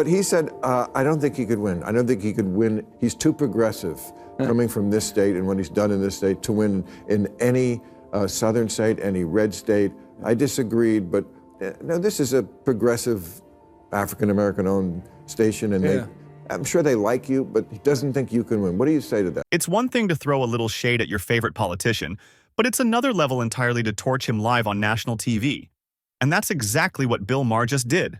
But he said, I don't think he could win. I don't think he could win. He's too progressive coming from this state and what he's done in this state to win in any southern state, any red state. I disagreed, but no, this is a progressive African-American owned station, and I'm sure they like you, but he doesn't think you can win. What do you say to that? It's one thing to throw a little shade at your favorite politician, but it's another level entirely to torch him live on national TV. And that's exactly what Bill Maher just did.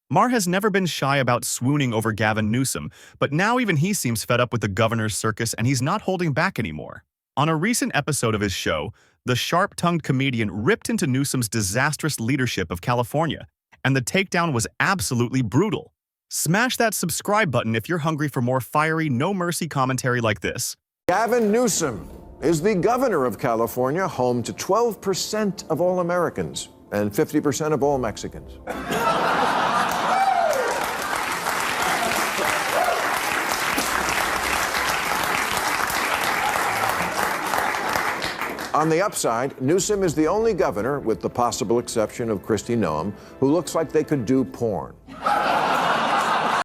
Maher has never been shy about swooning over Gavin Newsom, but now even he seems fed up with the governor's circus and he's not holding back anymore. On a recent episode of his show, the sharp-tongued comedian ripped into Newsom's disastrous leadership of California, and the takedown was absolutely brutal. Smash that subscribe button if you're hungry for more fiery, no-mercy commentary like this. Gavin Newsom is the governor of California, home to 12% of all Americans and 50% of all Mexicans. On the upside, Newsom is the only governor, with the possible exception of Kristi Noem, who looks like they could do porn.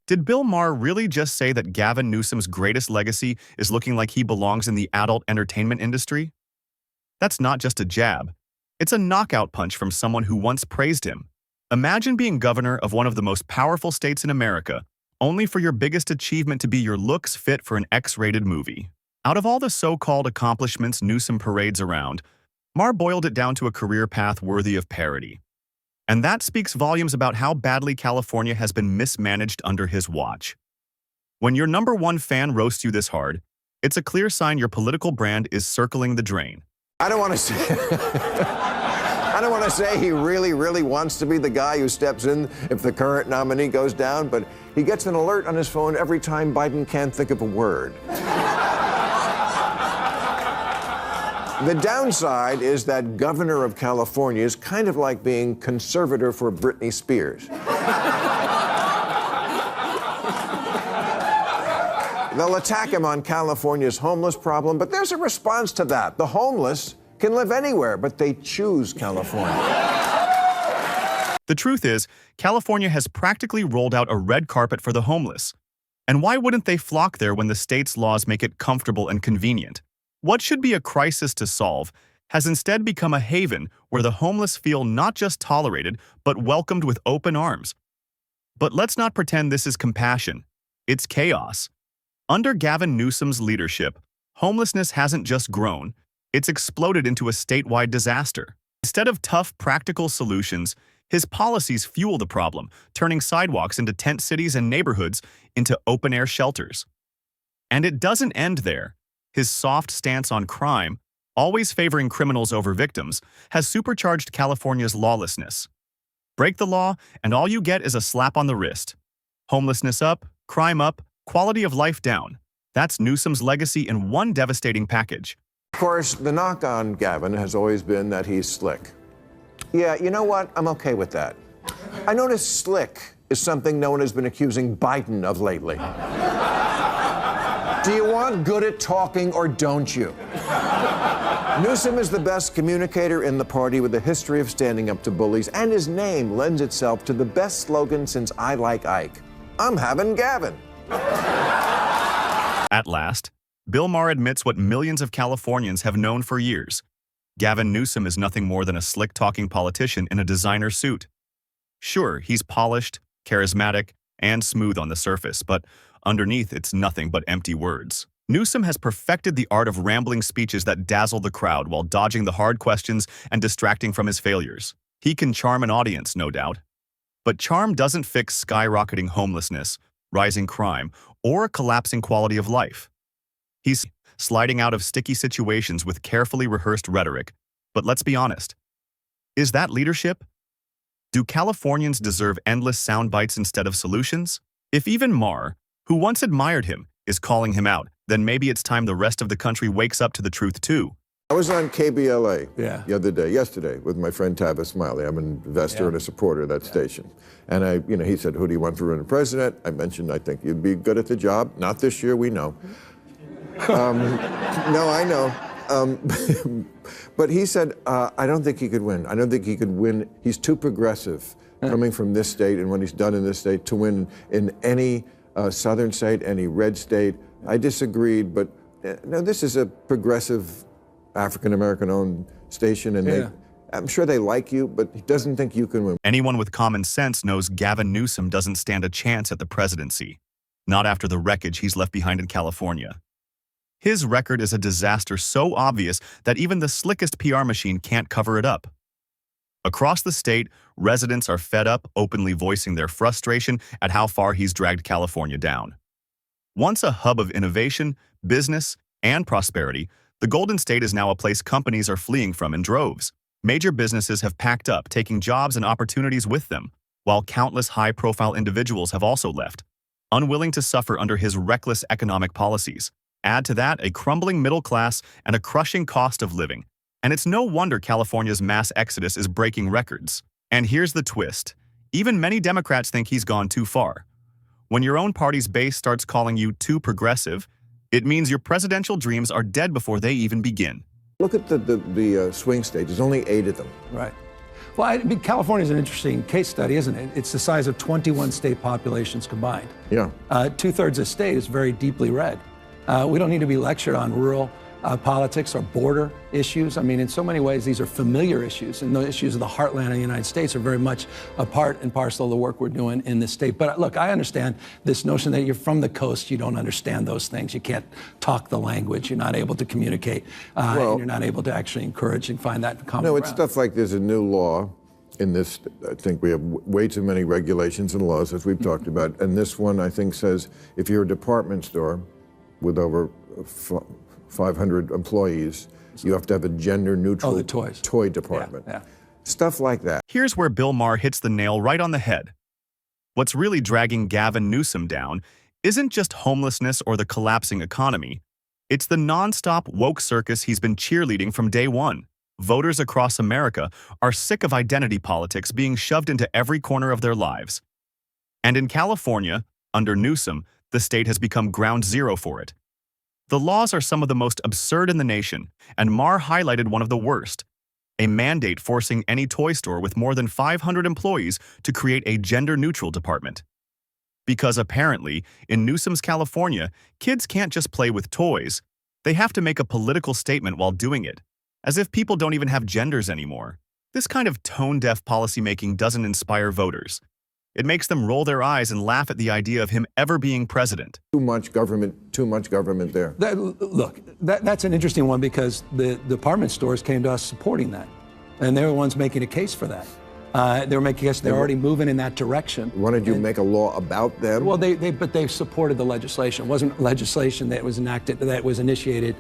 Did Bill Maher really just say that Gavin Newsom's greatest legacy is looking like he belongs in the adult entertainment industry? That's not just a jab. It's a knockout punch from someone who once praised him. Imagine being governor of one of the most powerful states in America, only for your biggest achievement to be your looks fit for an X-rated movie. Out of all the so-called accomplishments Newsom parades around, Maher boiled it down to a career path worthy of parody. And that speaks volumes about how badly California has been mismanaged under his watch. When your #1 fan roasts you this hard, it's a clear sign your political brand is circling the drain. I don't want to say I don't want to say he really, really wants to be the guy who steps in if the current nominee goes down, but he gets an alert on his phone every time Biden can't think of a word. The downside is that governor of California is kind of like being conservator for Britney Spears. They'll attack him on California's homeless problem, but there's a response to that. The homeless can live anywhere, but they choose California. The truth is, California has practically rolled out a red carpet for the homeless. And why wouldn't they flock there when the state's laws make it comfortable and convenient? What should be a crisis to solve has instead become a haven where the homeless feel not just tolerated, but welcomed with open arms. But let's not pretend this is compassion. It's chaos. Under Gavin Newsom's leadership, homelessness hasn't just grown, it's exploded into a statewide disaster. Instead of tough, practical solutions, his policies fuel the problem, turning sidewalks into tent cities and neighborhoods into open-air shelters. And it doesn't end there. His soft stance on crime, always favoring criminals over victims, has supercharged California's lawlessness. Break the law, and all you get is a slap on the wrist. Homelessness up, crime up, quality of life down. That's Newsom's legacy in one devastating package. Of course, the knock on Gavin has always been that he's slick. Yeah, you know what? I'm okay with that. I notice slick is something no one has been accusing Biden of lately. Do you want good at talking or don't you? Newsom is the best communicator in the party with a history of standing up to bullies, and his name lends itself to the best slogan since I Like Ike. I'm having Gavin. At last, Bill Maher admits what millions of Californians have known for years. Gavin Newsom is nothing more than a slick-talking politician in a designer suit. Sure, he's polished, charismatic, and smooth on the surface, but underneath it's nothing but empty words. Newsom has perfected the art of rambling speeches that dazzle the crowd while dodging the hard questions and distracting from his failures. He can charm an audience, no doubt. But charm doesn't fix skyrocketing homelessness, rising crime, or collapsing quality of life. He's sliding out of sticky situations with carefully rehearsed rhetoric. But let's be honest. Is that leadership? Do Californians deserve endless sound bites instead of solutions? If even Maher, who once admired him, is calling him out, then maybe it's time the rest of the country wakes up to the truth too. I was on KBLA yesterday, with my friend Tavis Smiley. I'm an investor and a supporter of that station. And he said, who do you want for running president? I mentioned, I think you'd be good at the job. Not this year, we know. No, I know. But he said, I don't think he could win. I don't think he could win. He's too progressive coming from this state and what he's done in this state to win in any southern state, any red state. I disagreed, but no, this is a progressive African-American owned station, and I'm sure they like you, but he doesn't think you can win. Anyone with common sense knows Gavin Newsom doesn't stand a chance at the presidency, not after the wreckage he's left behind in California. His record is a disaster so obvious that even the slickest PR machine can't cover it up. Across the state, residents are fed up, openly voicing their frustration at how far he's dragged California down. Once a hub of innovation, business, and prosperity, the Golden State is now a place companies are fleeing from in droves. Major businesses have packed up, taking jobs and opportunities with them, while countless high-profile individuals have also left, unwilling to suffer under his reckless economic policies. Add to that a crumbling middle class and a crushing cost of living, and it's no wonder California's mass exodus is breaking records. And here's the twist. Even many Democrats think he's gone too far. When your own party's base starts calling you too progressive, it means your presidential dreams are dead before they even begin. Look at the swing states. There's only 8 of them. Right. Well, I mean, California's an interesting case study, isn't it? It's the size of 21 state populations combined. Yeah. 2/3 of the state is very deeply red. We don't need to be lectured on rural politics or border issues. I mean, in so many ways, these are familiar issues, and the issues of the heartland of the United States are very much a part and parcel of the work we're doing in this state. But look, I understand this notion that you're from the coast, you don't understand those things. You can't talk the language. You're not able to communicate, and you're not able to actually encourage and find that common ground. It's stuff like there's a new law in this. I think we have way too many regulations and laws, as we've talked about. And this one, I think, says if you're a department store with over 500 employees, you have to have a gender-neutral toy department. Yeah. Stuff like that. Here's where Bill Maher hits the nail right on the head. What's really dragging Gavin Newsom down isn't just homelessness or the collapsing economy. It's the nonstop woke circus he's been cheerleading from day one. Voters across America are sick of identity politics being shoved into every corner of their lives. And in California, under Newsom, the state has become ground zero for it. The laws are some of the most absurd in the nation, and Maher highlighted one of the worst: a mandate forcing any toy store with more than 500 employees to create a gender-neutral department. Because apparently, in Newsom's California, kids can't just play with toys. They have to make a political statement while doing it, as if people don't even have genders anymore. This kind of tone-deaf policymaking doesn't inspire voters. It makes them roll their eyes and laugh at the idea of him ever being president. Too much government there. That's an interesting one, because the department stores came to us supporting that. And they were the ones making a case for that. They were making a case they're already moving in that direction. Wanted you to make a law about them? Well, but they supported the legislation. It wasn't legislation that was enacted, that was initiated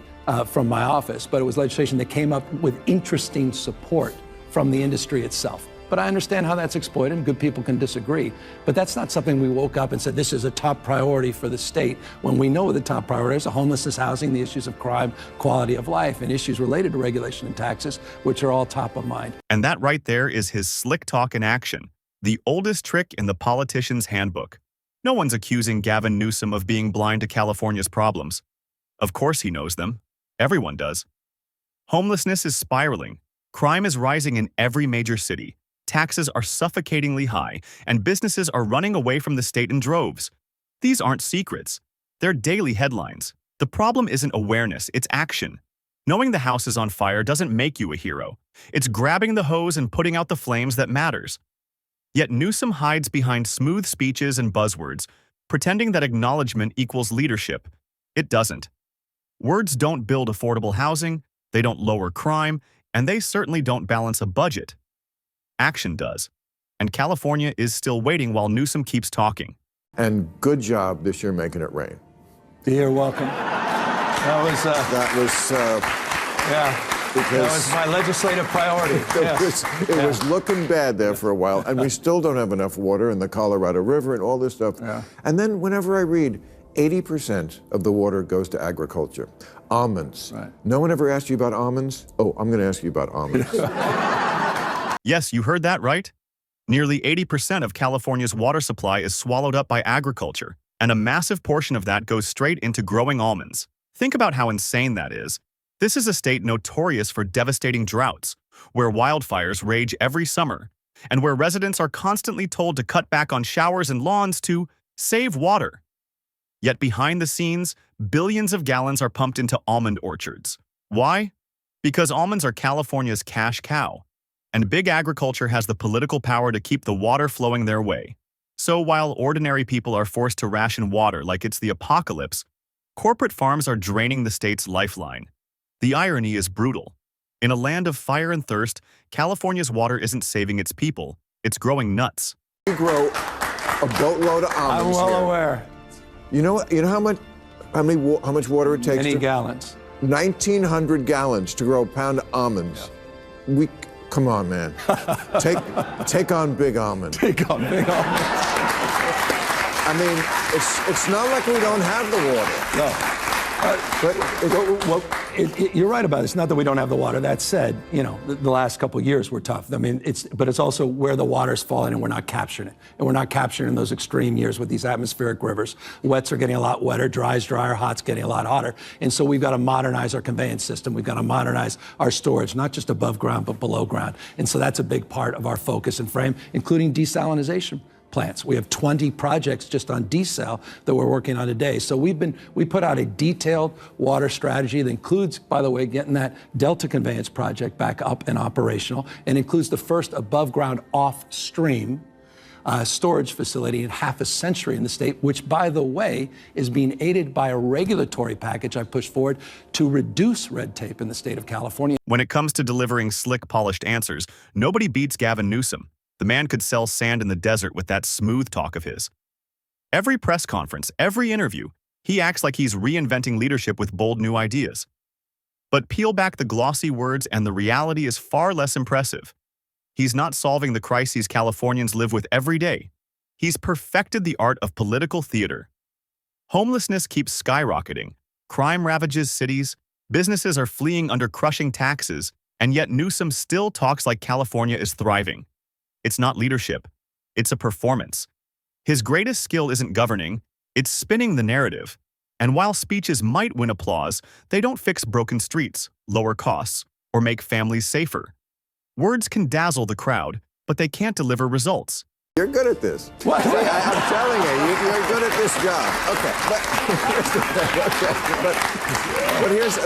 from my office, but it was legislation that came up with interesting support from the industry itself. But I understand how that's exploited, and good people can disagree. But that's not something we woke up and said, this is a top priority for the state, when we know what the top priorities are: homelessness, housing, the issues of crime, quality of life, and issues related to regulation and taxes, which are all top of mind. And that right there is his slick talk in action, the oldest trick in the politician's handbook. No one's accusing Gavin Newsom of being blind to California's problems. Of course he knows them. Everyone does. Homelessness is spiraling. Crime is rising in every major city. Taxes are suffocatingly high, and businesses are running away from the state in droves. These aren't secrets. They're daily headlines. The problem isn't awareness, it's action. Knowing the house is on fire doesn't make you a hero. It's grabbing the hose and putting out the flames that matters. Yet Newsom hides behind smooth speeches and buzzwords, pretending that acknowledgement equals leadership. It doesn't. Words don't build affordable housing, they don't lower crime, and they certainly don't balance a budget. Action does. And California is still waiting while Newsom keeps talking. And good job this year making it rain. You're welcome. That was my legislative priority. It was looking bad there for a while, and we still don't have enough water in the Colorado River and all this stuff. Yeah. And then whenever I read, 80% of the water goes to agriculture. Almonds. Right. No one ever asked you about almonds? Oh, I'm going to ask you about almonds. Yes, you heard that right. Nearly 80% of California's water supply is swallowed up by agriculture, and a massive portion of that goes straight into growing almonds. Think about how insane that is. This is a state notorious for devastating droughts, where wildfires rage every summer, and where residents are constantly told to cut back on showers and lawns to save water. Yet behind the scenes, billions of gallons are pumped into almond orchards. Why? Because almonds are California's cash cow, and big agriculture has the political power to keep the water flowing their way. So while ordinary people are forced to ration water like it's the apocalypse, corporate farms are draining the state's lifeline. The irony is brutal. In a land of fire and thirst, California's water isn't saving its people, it's growing nuts. We grow a boatload of almonds I'm well here. aware. You know how much water it takes? Many gallons. 1,900 gallons to grow a pound of almonds. Yeah. Come on, man. take on big almond. Take on big almonds. I mean, it's not like we don't have the water. No. You're right about it. It's not that we don't have the water. That said, the last couple of years were tough. I mean, but it's also where the water's falling and we're not capturing it. And we're not capturing those extreme years with these atmospheric rivers. Wets are getting a lot wetter, dry's drier, hot's getting a lot hotter. And so we've got to modernize our conveyance system. We've got to modernize our storage, not just above ground, but below ground. And so that's a big part of our focus and frame, including desalinization plants. We have 20 projects just on desal that we're working on today. So we put out a detailed water strategy that includes, by the way, getting that Delta Conveyance project back up and operational, and includes the first above ground off stream storage facility in half a century in the state, which, by the way, is being aided by a regulatory package I pushed forward to reduce red tape in the state of California. When it comes to delivering slick, polished answers, nobody beats Gavin Newsom. The man could sell sand in the desert with that smooth talk of his. Every press conference, every interview, he acts like he's reinventing leadership with bold new ideas. But peel back the glossy words and the reality is far less impressive. He's not solving the crises Californians live with every day. He's perfected the art of political theater. Homelessness keeps skyrocketing. Crime ravages cities. Businesses are fleeing under crushing taxes. And yet Newsom still talks like California is thriving. It's not leadership. It's a performance. His greatest skill isn't governing, it's spinning the narrative. And while speeches might win applause, they don't fix broken streets, lower costs, or make families safer. Words can dazzle the crowd, but they can't deliver results. You're good at this. What? See, I'm telling you're good at this job. Okay, but here's,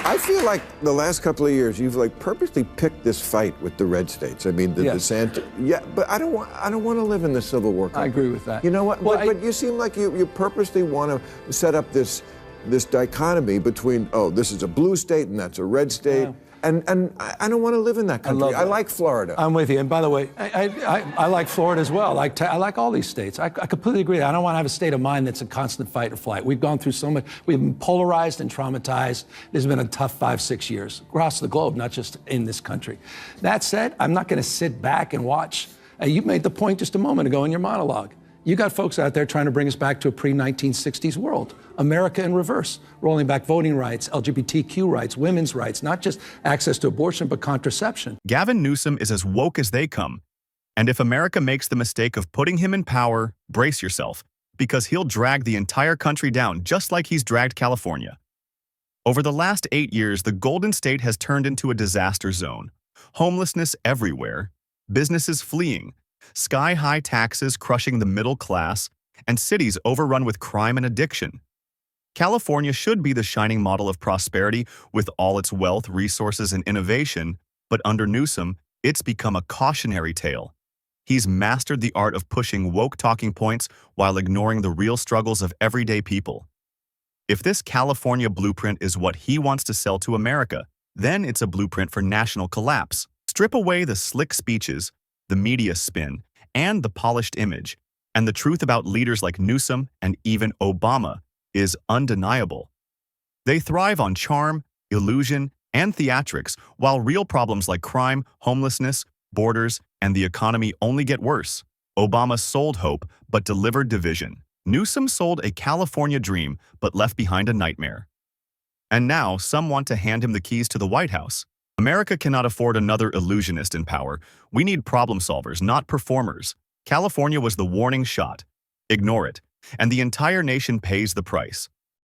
I feel like the last couple of years you've purposely picked this fight with the red states. I mean, the DeSantis. Yeah, but I don't want to live in the Civil War country. I agree with that. You know what? Well, but you seem like you purposely want to set up this dichotomy between, this is a blue state and that's a red state. Yeah. And I don't want to live in that country. I like Florida. I'm with you. And by the way, I like Florida as well. I like all these states. I completely agree. I don't want to have a state of mind that's a constant fight or flight. We've gone through so much. We've been polarized and traumatized. This has been a tough 5-6 years across the globe, not just in this country. That said, I'm not going to sit back and watch. You made the point just a moment ago in your monologue. You got folks out there trying to bring us back to a pre-1960s world. America in reverse, rolling back voting rights, LGBTQ rights, women's rights, not just access to abortion, but contraception. Gavin Newsom is as woke as they come. And if America makes the mistake of putting him in power, brace yourself, because he'll drag the entire country down just like he's dragged California. Over the last 8 years, the Golden State has turned into a disaster zone. Homelessness everywhere, businesses fleeing, sky-high taxes crushing the middle class, and cities overrun with crime and addiction. California should be the shining model of prosperity with all its wealth, resources, and innovation, but under Newsom, it's become a cautionary tale. He's mastered the art of pushing woke talking points while ignoring the real struggles of everyday people. If this California blueprint is what he wants to sell to America, then it's a blueprint for national collapse. Strip away the slick speeches, the media spin, and the polished image, and the truth about leaders like Newsom and even Obama is undeniable. They thrive on charm, illusion, and theatrics, while real problems like crime, homelessness, borders, and the economy only get worse. Obama sold hope, but delivered division. Newsom sold a California dream, but left behind a nightmare. And now, some want to hand him the keys to the White House. America cannot afford another illusionist in power. We need problem solvers, not performers. California was the warning shot. Ignore it, and the entire nation pays the price.